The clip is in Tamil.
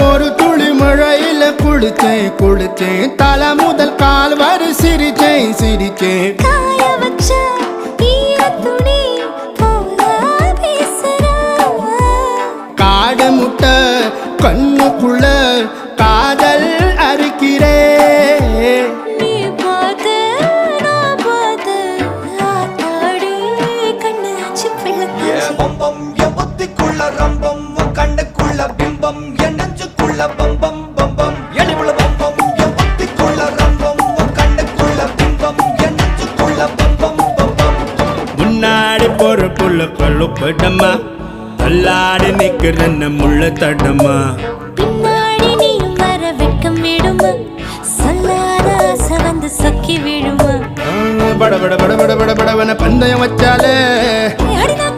ஒரு துளி மழையில குளிச்சேன் தலை முதல் கால் வரை சிரிச்சேன் காய வச்ச ஈரத்துணி போல பேசுறா. காடு முட்டை கண்ணுக்குள்ள காதல் அறுக்கிறே. நீ பார்த்து நான் பார்த்து ஆத்தாடி கண்ணாச்சு பிள்ளை. பம்பம் என் புத்திக்குள்ள ரம்பம் உன் கண்ணுக்குள்ள பிம்பம் என் நெஞ்சுக்குள்ள பம்பம் பம்பம் எலிவுள்ள பம்பம் என் புத்திக்குள்ள ரம்பம் உன் கண்ணுக்குள்ள பிம்பம் என் நெஞ்சுக்குள்ள பம்பம் பம்பம். முன்னாடி போற புள்ள கழுப்படமா தள்ளாடி நிக்கிறன்ன முள்ள தடமா. பின்னாடி நீயும் வர வெட்கம் விடுமா சொல்லாத ஆசை வந்து சொக்கி விழுமா. பட பட பட பட பட படவன பந்தயம் வச்சாலே அடிதான்